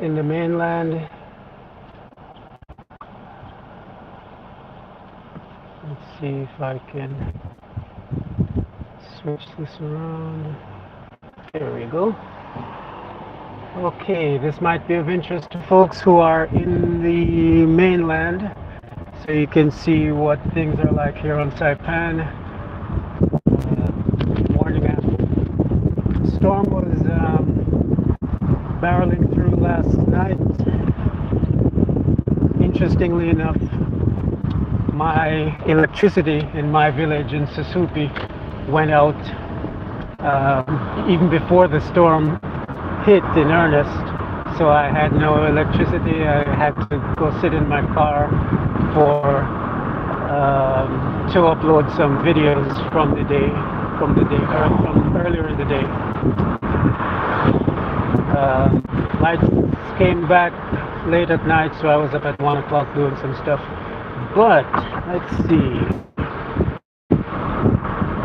in the mainland. Let's see if I can switch this around. There we go. Okay, this might be of interest to folks who are in the mainland. So you can see what things are like here on Saipan. Morning after. The storm was barreling through last night. Interestingly enough, my electricity in my village in Susupi went out even before the storm hit in earnest. So I had no electricity. I had to go sit in my car to upload some videos from earlier in the day. Lights came back late at night, so I was up at 1 o'clock doing some stuff. But let's see.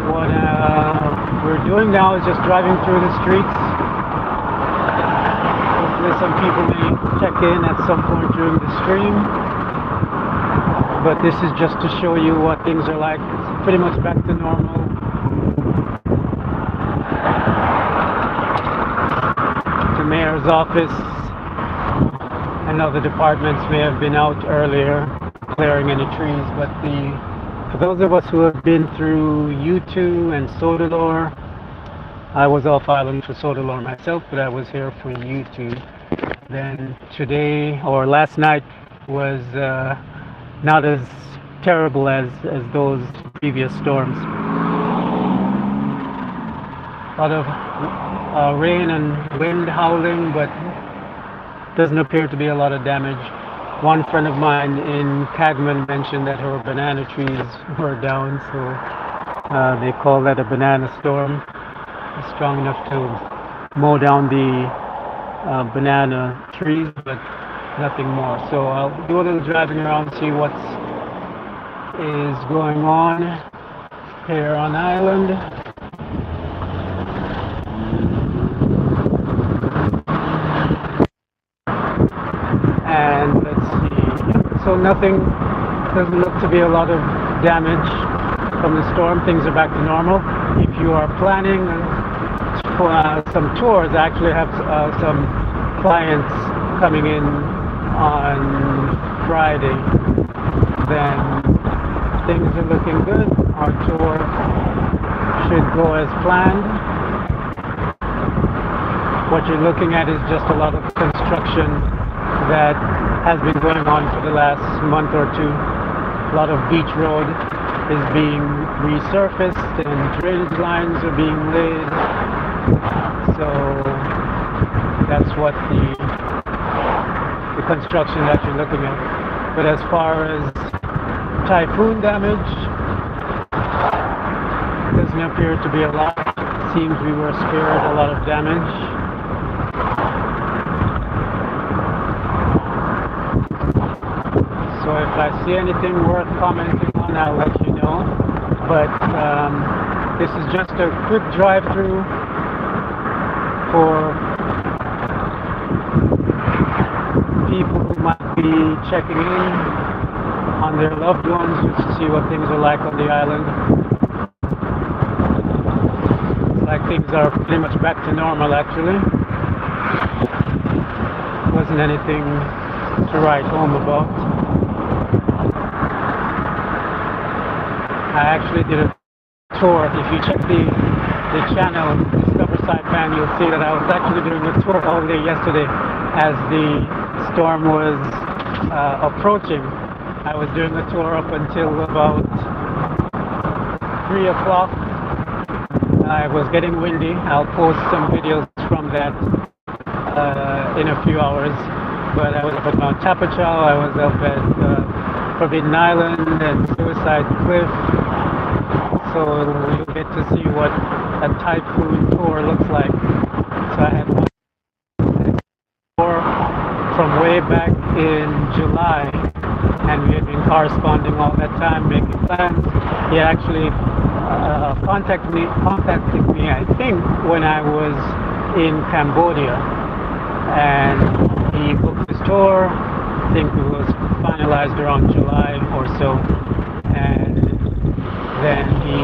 What we're doing now is just driving through the streets. Hopefully some people may check in at some point during the stream. But this is just to show you what things are like. It's pretty much back to normal. The mayor's office and other departments may have been out earlier clearing any trees, but for those of us who have been through U2 and Sodalore, I was off island for Sodalore myself, but I was here for U2. Then today or last night was not as terrible as those previous storms. A lot of rain and wind howling, but doesn't appear to be a lot of damage. One friend of mine in Cadman mentioned that her banana trees were down, so they call that a banana storm. It's strong enough to mow down the banana trees, but nothing more. So I'll do a little driving around, see what is going on here on island. And let's see. So nothing, doesn't look to be a lot of damage from the storm. Things are back to normal. If you are planning some tours, I actually have some clients coming in on Friday, then things are looking good. Our tour should go as planned. What you're looking at is just a lot of construction that has been going on for the last month or two. A lot of beach road is being resurfaced and drainage lines are being laid. So that's what the construction that you're looking at. But as far as typhoon damage, doesn't appear to be a lot. Seems we were spared a lot of damage. So if I see anything worth commenting on, I'll let you know. But this is just a quick drive-through for people who might be checking in on their loved ones, just to see what things are like on the island. It's like things are pretty much back to normal, actually. Wasn't anything to write home about. I actually did a tour. If you check the channel, Discover Saipan, you'll see that I was actually doing a tour all day yesterday as the storm was approaching. I was doing a tour up until about 3 o'clock. I was getting windy. I'll post some videos from that in a few hours. But I was up at Mount Tapachau, I was up at Forbidden Island and Suicide Cliff. So you'll get to see what a typhoon tour looks like. So I had one tour from way back in July, and we had been corresponding all that time, making plans. He actually contacted me, I think, when I was in Cambodia, and he tour. I think it was finalized around July or so, and then he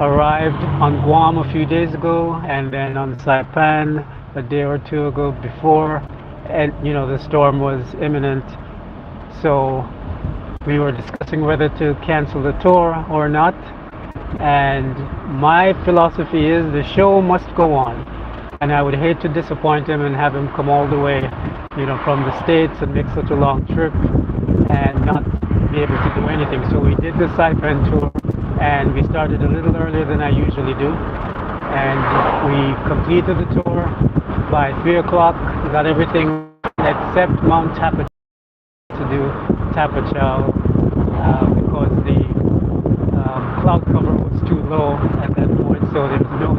arrived on Guam a few days ago, and then on Saipan a day or two ago before, and the storm was imminent, so we were discussing whether to cancel the tour or not. And my philosophy is the show must go on, and I would hate to disappoint him and have him come all the way from the States and make such a long trip and not be able to do anything. So we did the Saipan tour, and we started a little earlier than I usually do, and we completed the tour by 3 o'clock. We got everything except Mount Tapachao to do Tapachao because the cloud cover was too low at that point, so there was no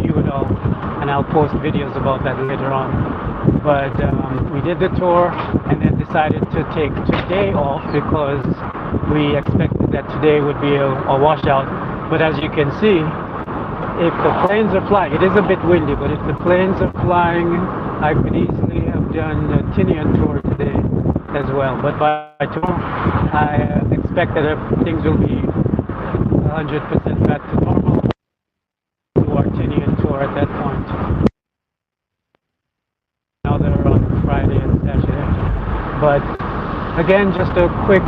view at all, and I'll post videos about that later on. But we did the tour and then decided to take today off because we expected that today would be a washout. But as you can see, if the planes are flying, it is a bit windy, but if the planes are flying, I could easily have done a tinian tour today as well. But by tomorrow, I expect that things will be 100% back to normal. Do our tinian tour at that point. Now they're on Friday and Saturday. But again, just a quick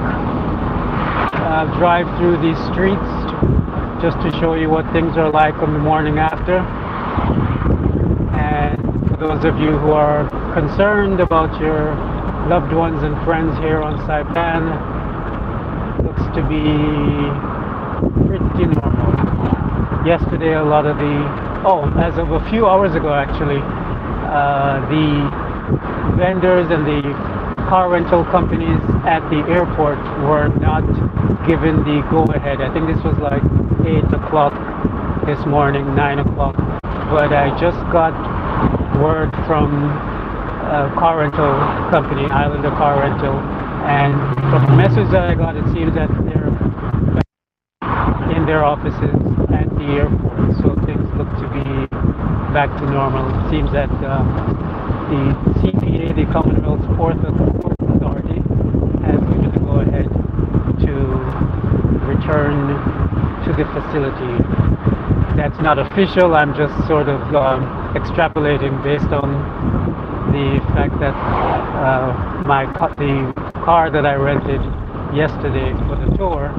drive through these streets, just to show you what things are like on the morning after. And for those of you who are concerned about your loved ones and friends here on Saipan, looks to be pretty normal. Yesterday a lot of as of a few hours ago actually, the vendors and the car rental companies at the airport were not given the go-ahead. I think this was like 8 o'clock this morning, 9 o'clock, but I just got word from a car rental company, Islander Car Rental, and from the message that I got, it seems that they're in their offices at the airport, so things look to be back to normal. It seems that the CPA, the Commonwealth's Port Authority, has given the go-ahead to return to the facility. That's not official, I'm just sort of extrapolating based on the fact that the car that I rented yesterday for the tour,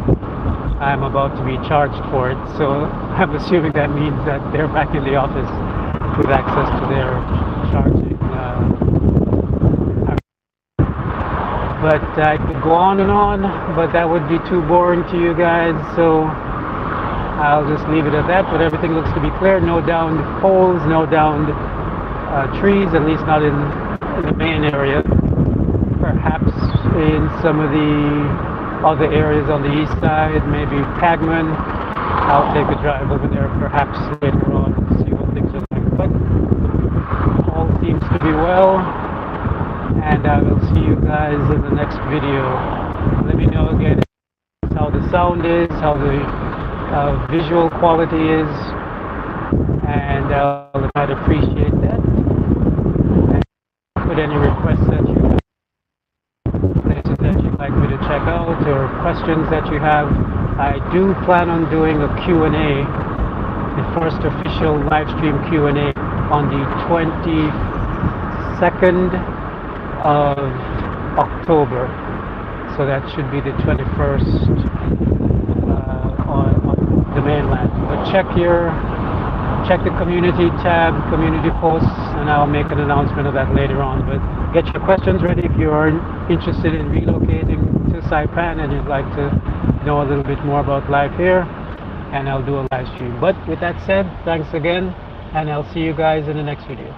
I'm about to be charged for it, so I'm assuming that means that they're back in the office with access to their charging. But I could go on and on, but that would be too boring to you guys, so I'll just leave it at that. But everything looks to be clear. No downed poles, no downed trees, at least not in the main area. Perhaps in some of the other areas on the east side, maybe Pagman. I'll take a drive over there perhaps later on and see what things are like. But all seems to be well, and I will see you guys in the next video. Let me know again how the sound is, how the visual quality is, and I'd appreciate that. And put any requests that you have, places that you'd like me to check out, or questions that you have. I do plan on doing a Q&A, the first official live stream Q&A on the 22nd of October, so that should be the 21st on the mainland. But check the community tab, community posts, and I'll make an announcement of that later on. But get your questions ready if you are interested in relocating to Saipan and you'd like to know a little bit more about life here, and I'll do a live stream. But with that said, thanks again, and I'll see you guys in the next video.